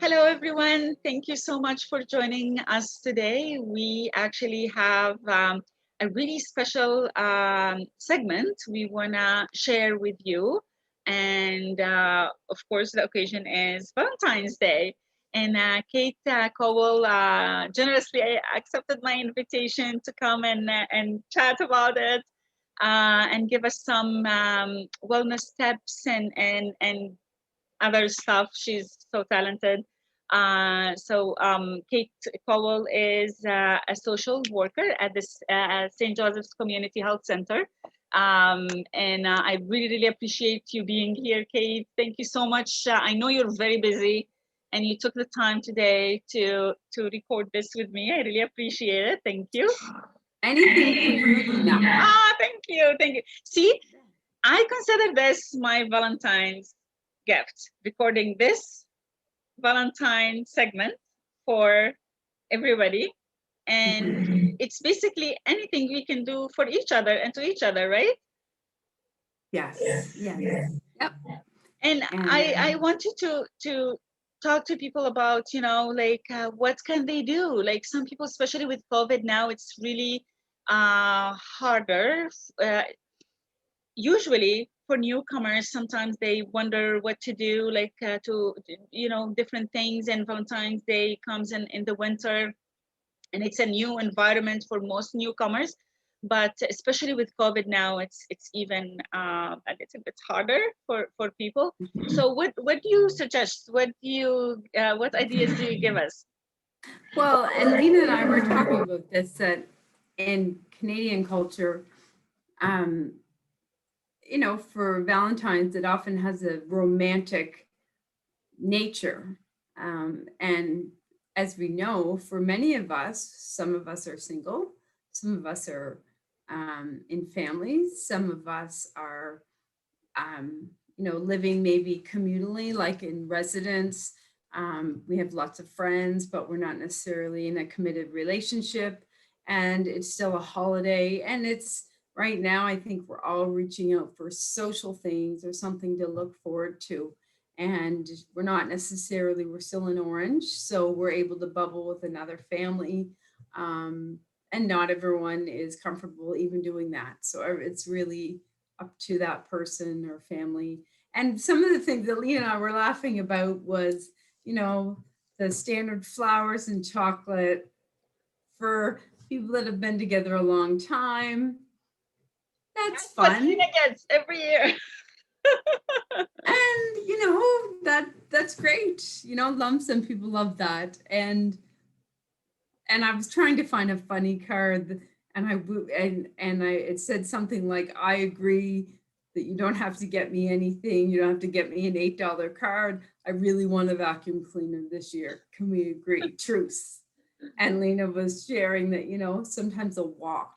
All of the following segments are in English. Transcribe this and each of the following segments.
Hello, everyone. Thank you so much for joining us today. We actually have a really special segment we want to share with you. And of course, the occasion is Valentine's Day. And Kate Cowell generously accepted my invitation to come and chat about it and give us some wellness tips and other stuff. She's so talented. Kate Cowell is a social worker at this St. Joseph's Community Health Center. And I really, really appreciate you being here, Kate. Thank you so much. I know you're very busy and you took the time today to record this with me. I really appreciate it. Thank you. Anything for you, Lena. Thank you. Thank you. See, I consider this my Valentine's gift, recording this Valentine segment for everybody. And it's basically anything we can do for each other and to each other, right? Yes. Yes. Yep. And I want you to talk to people about, like what can they do? Like some people, especially with COVID now, it's really harder. Usually for newcomers, sometimes they wonder what to do, like different things. And Valentine's Day comes in the winter, and it's a new environment for most newcomers. But especially with COVID now, it's even a little bit harder for people. So what do you suggest? What ideas do you give us? Well, and Lena and I were talking about this, that in Canadian culture, um, for Valentine's, it often has a romantic nature. And as we know, for many of us, some of us are single, some of us are in families, some of us are living maybe communally, like in residence. We have lots of friends, but we're not necessarily in a committed relationship. And it's still a holiday. And it's right now, I think we're all reaching out for social things or something to look forward to. And we're still in orange. So we're able to bubble with another family. And not everyone is comfortable even doing that. So it's really up to that person or family. And some of the things that Lee and I were laughing about was, the standard flowers and chocolate for people that have been together a long time. That's fun. What Tina gets every year. And that's great. Lumps and people love that. And I was trying to find a funny card, and it said something like, I agree that you don't have to get me anything. You don't have to get me an $8 card. I really want a vacuum cleaner this year. Can we agree? Truce. And Lena was sharing that, sometimes a walk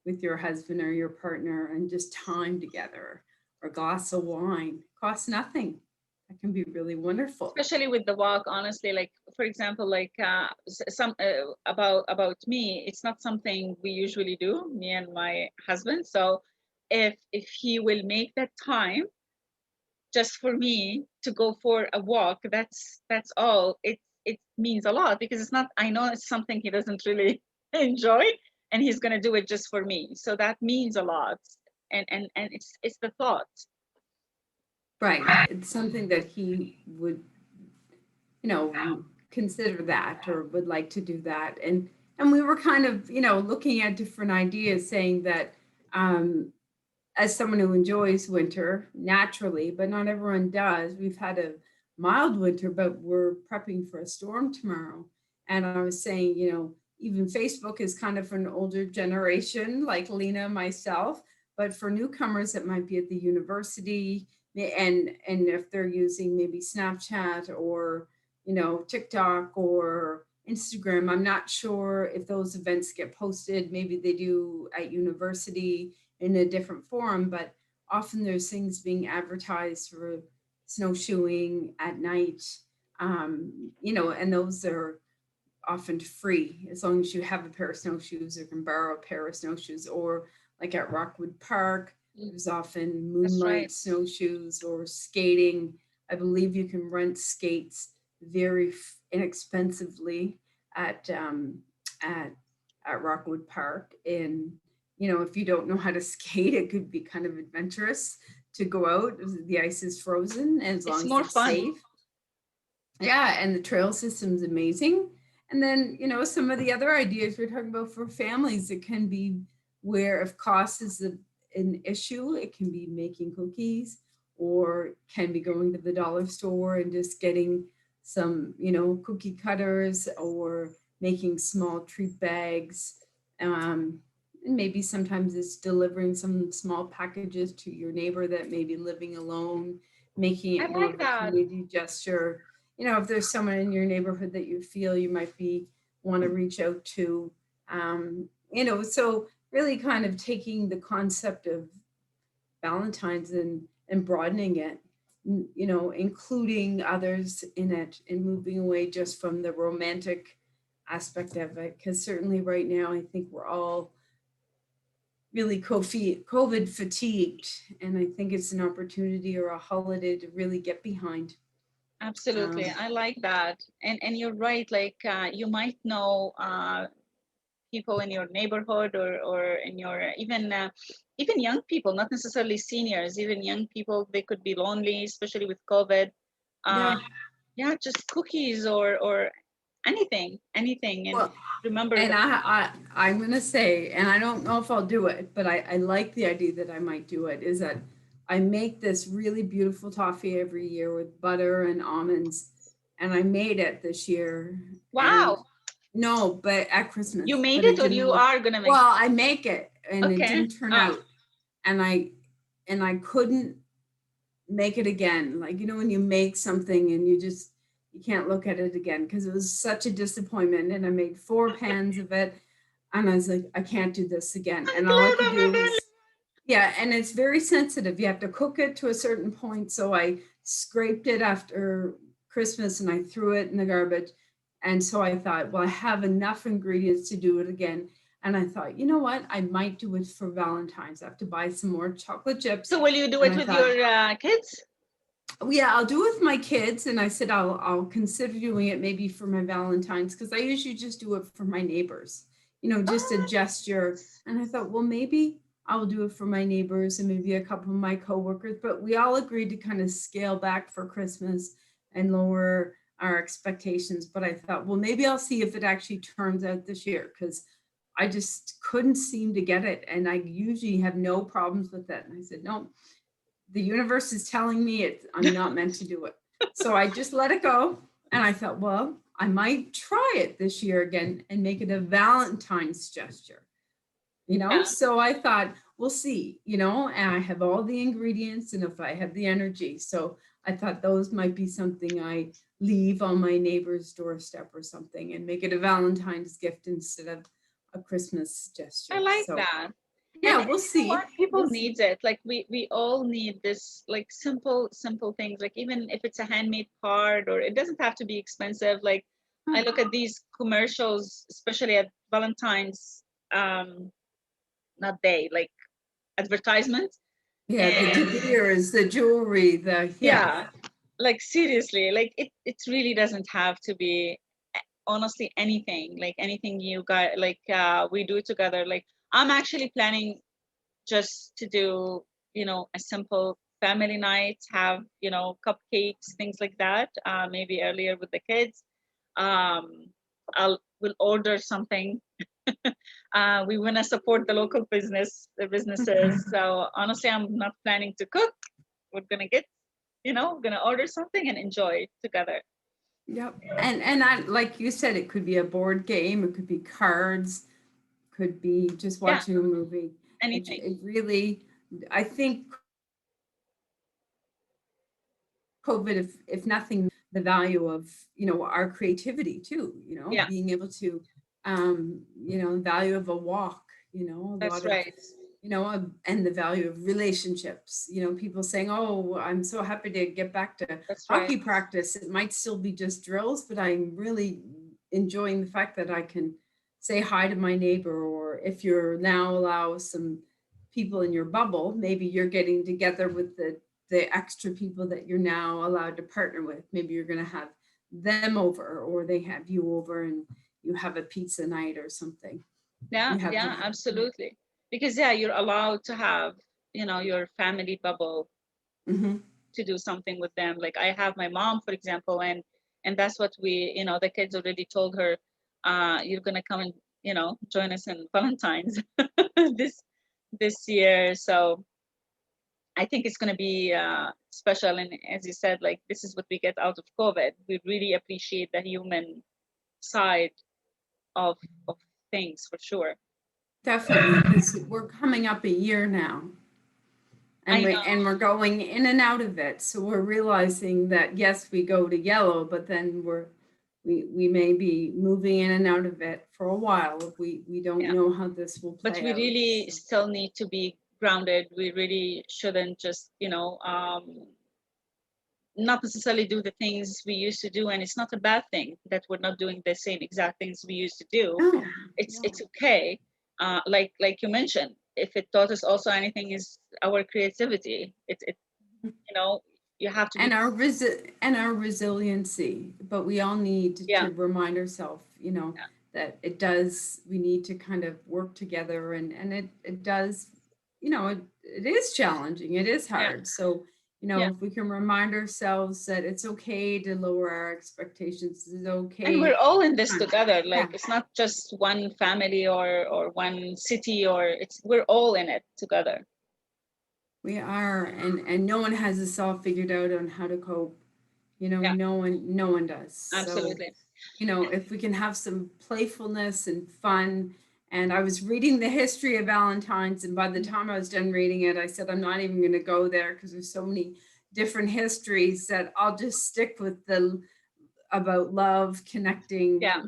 with your husband or your partner and just time together or a glass of wine costs nothing. That can be really wonderful. Especially with the walk, honestly, like for example, like some about me, it's not something we usually do, me and my husband. So if he will make that time just for me to go for a walk, that's all. It means a lot, because it's not, I know it's something he doesn't really enjoy, and he's going to do it just for me, so that means a lot. And it's the thought. Right. It's something that he would, consider that or would like to do that. And we were kind of, looking at different ideas, saying that as someone who enjoys winter naturally, but not everyone does. We've had a mild winter, but we're prepping for a storm tomorrow. And I was saying, even Facebook is kind of for an older generation, like Lena, myself, but for newcomers that might be at the university, and if they're using maybe Snapchat or TikTok or Instagram, I'm not sure if those events get posted. Maybe they do at university in a different forum, but often there's things being advertised for snowshoeing at night, and those are often free as long as you have a pair of snowshoes or can borrow a pair of snowshoes. Or like at Rockwood Park, there's often moonlight snowshoes or skating. I believe you can rent skates very inexpensively at at at Rockwood Park. And if you don't know how to skate, it could be kind of adventurous to go out. The ice is frozen, and as It's long as more it's fun. safe, yeah, and the trail system's amazing. And then, some of the other ideas we're talking about for families, it can be where if cost is an issue, it can be making cookies, or can be going to the dollar store and just getting some, cookie cutters, or making small treat bags. And maybe sometimes it's delivering some small packages to your neighbor that may be living alone, making I it more like of a that. community gesture. If there's someone in your neighborhood that you feel you might be want to reach out to, so really kind of taking the concept of Valentine's and broadening it, including others in it, and moving away just from the romantic aspect of it. Because certainly right now, I think we're all really COVID fatigued, and I think it's an opportunity or a holiday to really get behind. Absolutely. Um, I like that. And you're right. Like you might know people in your neighborhood, or in your even young people, not necessarily seniors, even young people, they could be lonely, especially with COVID. Uh, yeah. yeah, just cookies or anything. And Well, remember and that. I'm gonna say, and I don't know if I'll do it, but I like the idea that I might do it, is that I make this really beautiful toffee every year with butter and almonds. And I made it this year. And Wow, no, but at you Christmas, made but it it or didn't you work. are gonna make Well, I make it and it? it Okay. didn't turn Ah, out. And I couldn't make it again. Like, when you make something and you can't look at it again, because it was such a disappointment. And I made 4 pans of it, and I was like, I can't do this again. I'm And all I glad could I'm not do the only was, yeah, and it's very sensitive. You have to cook it to a certain point. So I scraped it after Christmas and I threw it in the garbage. And so I thought, well, I have enough ingredients to do it again. And I thought, you know what? I might do it for Valentine's. I have to buy some more chocolate chips. So will you do And it I with thought, your kids? oh, yeah, I'll do it with my kids. And I said, I'll consider doing it maybe for my Valentine's, because I usually just do it for my neighbors, just a Oh, gesture. And I thought, well, maybe I'll do it for my neighbors and maybe a couple of my coworkers. But we all agreed to kind of scale back for Christmas and lower our expectations. But I thought, well, maybe I'll see if it actually turns out this year, because I just couldn't seem to get it. And I usually have no problems with it. And I said, no, the universe is telling me I'm not meant to do it. So I just let it go. And I thought, well, I might try it this year again and make it a Valentine's gesture, yeah. So I thought, we'll see, and I have all the ingredients and if I have the energy. So I thought those might be something I leave on my neighbor's doorstep or something, and make it a Valentine's gift instead of a Christmas I gesture. like So that. And yeah, we'll you know what? see. People We'll see. needs it. Like we all need this, like simple things. Like even if it's a handmade card, or it doesn't have to be expensive. Like I look at these commercials, especially at Valentine's, um, not day, like advertisements. Yeah, the De And Beers, the jewelry, yeah. yeah, like seriously, like it really doesn't have to be honestly anything, like anything you got, like we do together. Like I'm actually planning just to do, a simple family night, have, cupcakes, things like that, maybe earlier with the kids. Um, will order something. We want to support the local businesses. So honestly, I'm not planning to cook. We're gonna get, gonna order something and enjoy together. Yep. And I, like you said, it could be a board game, it could be cards, could be just Yeah, watching a movie. anything. It really, I think COVID, if nothing, the value of, our creativity too, Yeah, being able to, value of a walk, a that's lot of, right. and the value of relationships, people saying, oh, I'm so happy to get back to That's right. hockey practice. It might still be just drills, but I'm really enjoying the fact that I can say hi to my neighbor. Or if you're now allow some people in your bubble, maybe you're getting together with the extra people that you're now allowed to partner with. Maybe you're going to have them over, or they have you over and you have a pizza night or something. Yeah, You have yeah, the absolutely. Because yeah, you're allowed to have, your family bubble Mhm. to do something with them. Like I have my mom, for example, and that's what the kids already told her, you're gonna come and, join us in Valentine's this this year. So I think it's gonna be special. And as you said, like this is what we get out of COVID. We really appreciate the human side of of things for sure. Definitely, because we're coming up a year now, and I we're going in and out of it. So we're realizing that yes, we go to yellow, but then we may be moving in and out of it for a while if we don't Yeah, know how this will but play we out. really So still need to be grounded. We really shouldn't just, not necessarily do the things we used to do. And it's not a bad thing that we're not doing the same exact things we used to do. no, It's no. okay. Like you mentioned, if it taught us also anything is our creativity. It you know you have to be. And our resiliency, but we all need Yeah, to remind ourselves, yeah, that it does, we need to kind of work together, and it does, it is challenging, it is yeah, hard. So, yeah. if we can remind ourselves that it's okay to lower our expectations, it's And okay. we're all in this Fun. together. Yeah, Like it's not just one family or one city, or we're all in it together. we are, and no one has this all figured out on how to cope. Yeah, No one does. So, absolutely. if we can have some playfulness and fun. And I was reading the history of Valentine's, and by the time I was done reading it, I said, I'm not even going to go there because there's so many different histories that I'll just stick with the about love, connecting, Yeah.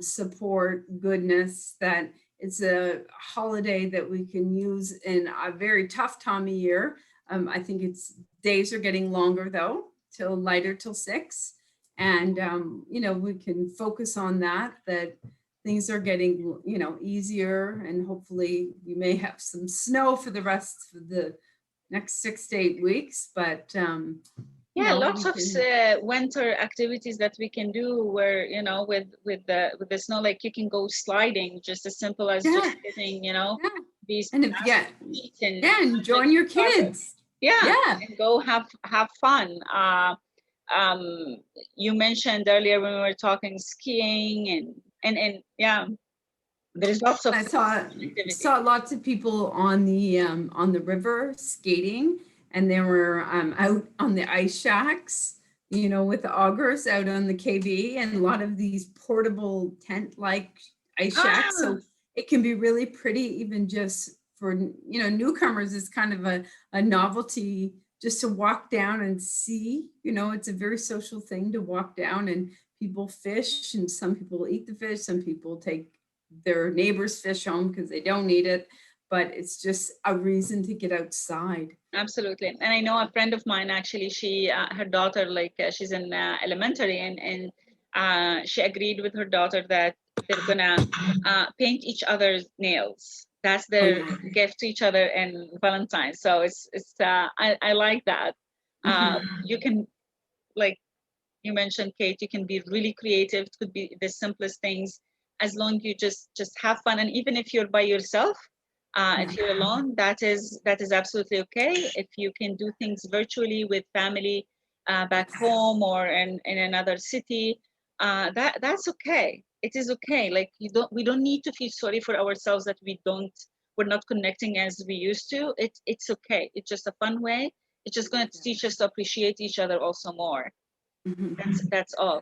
support, goodness, that it's a holiday that we can use in a very tough time of year. I think it's days are getting longer though, till lighter till 6. And, we can focus on that things are getting, easier, and hopefully we may have some snow for the rest of the next 6 to 8 weeks, but, Yeah, lots we of can, winter activities that we can do where, with the snow, like you can go sliding, just as simple as just yeah, getting, yeah. these And if plastic yeah, feet and yeah, and like join your water. kids. Yeah, Yeah. and go have fun. Um, you mentioned earlier when we were talking skiing and yeah, there's lots of I saw activity. saw lots of people on the river skating, and they were out on the ice shacks, with the augers out on the KV, and a lot of these portable tent like ice shacks. Ah, So it can be really pretty, even just for newcomers. It's kind of a novelty just to walk down and see. It's a very social thing to walk down, and people fish, and some people eat the fish, some people take their neighbor's fish home because they don't need it, but it's just a reason to get outside. absolutely. And I know a friend of mine actually, she her daughter, like she's in elementary, and she agreed with her daughter that they're gonna paint each other's nails. That's Oh their yeah. gift to each other in Valentine's. So I like that. You can, like you mentioned, Kate, you can be really creative. It could be the simplest things, as long you just have fun. And even if you're by yourself, Yeah. if you're alone, that is absolutely okay. If you can do things virtually with family back home or in another city, that's okay. It is okay. Like we don't need to feel sorry for ourselves that we're not connecting as we used to. It's okay. It's just a fun way. It's just going to teach us to appreciate each other also more. Mhm. That's all.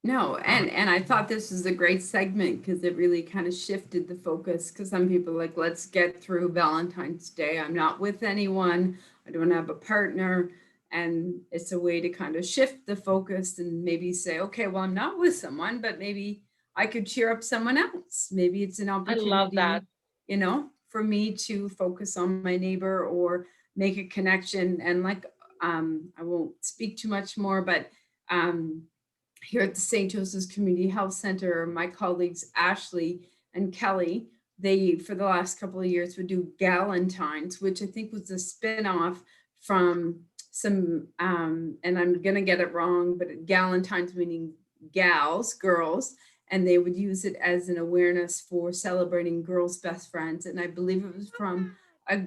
No, and I thought this was a great segment because it really kind of shifted the focus. Because some people are like, let's get through Valentine's Day. I'm not with anyone. I don't have a partner, and it's a way to kind of shift the focus and maybe say, okay, well, I'm not with someone, but maybe I could cheer up someone else. Maybe it's an I love that. opportunity, for me to focus on my neighbor or make a connection. And like, I won't speak too much more, but. Here at the St. Joseph's Community Health Center, my colleagues Ashley and Kelly, they for the last couple of years would do Galentines, which I think was a spin-off from some and I'm gonna get it wrong, but Galentine's meaning gals, girls, and they would use it as an awareness for celebrating girls' best friends. And I believe it was from a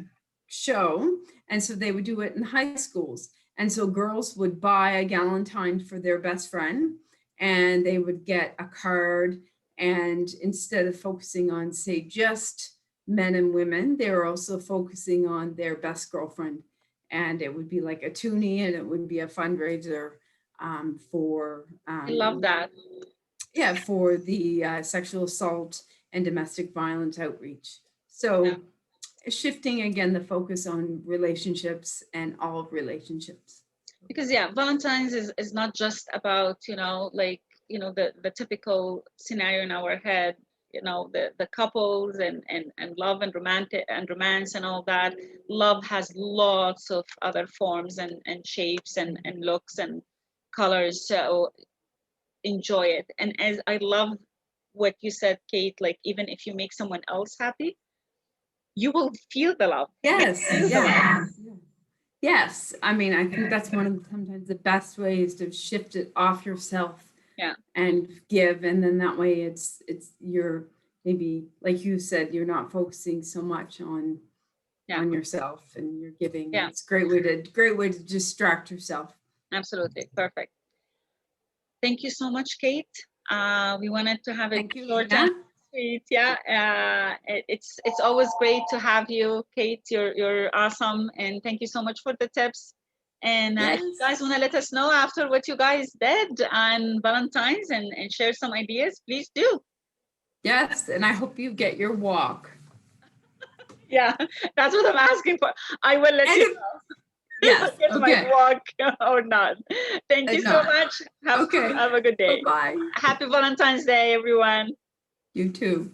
show. And so they would do it in high schools. And so girls would buy a galentine for their best friend, and they would get a card. And instead of focusing on, say, just men and women, they were also focusing on their best girlfriend. And it would be like a toonie, and it would be a fundraiser for I love that. yeah, for the sexual assault and domestic violence outreach. Yeah. So shifting again the focus on relationships and all relationships. Because yeah, Valentine's is not just about, like, the typical scenario in our head, the couples and love and romantic and romance and all that. Love has lots of other forms and shapes and looks and colors. So enjoy it. And as I love what you said, Kate, like even if you make someone else happy, you will feel the love. You Yes, feel the love. yes, yes. I mean, I think that's one of the, sometimes the best ways to shift it off yourself Yeah. and give, and then that way it's you're maybe like you said, you're not focusing so much Yeah. on yourself, and you're giving. Yeah. It's a great way to distract yourself. Absolutely. Perfect. Thank you so much, Kate. We wanted to have it Thank you, short and Lena. sweet. Yeah, it's always great to have you, Kate. You're awesome, and thank you so much for the tips. And if you Yes. guys want to let us know after what you guys did on Valentine's and share some ideas, please do. Yes, and I hope you get your walk. Yeah, that's what I'm asking for. I will let And you if, know if I yes, get my okay. walk or not. Thank you so No. much. Have Okay. have a good day. Bye-bye. Happy Valentine's Day, everyone. You too.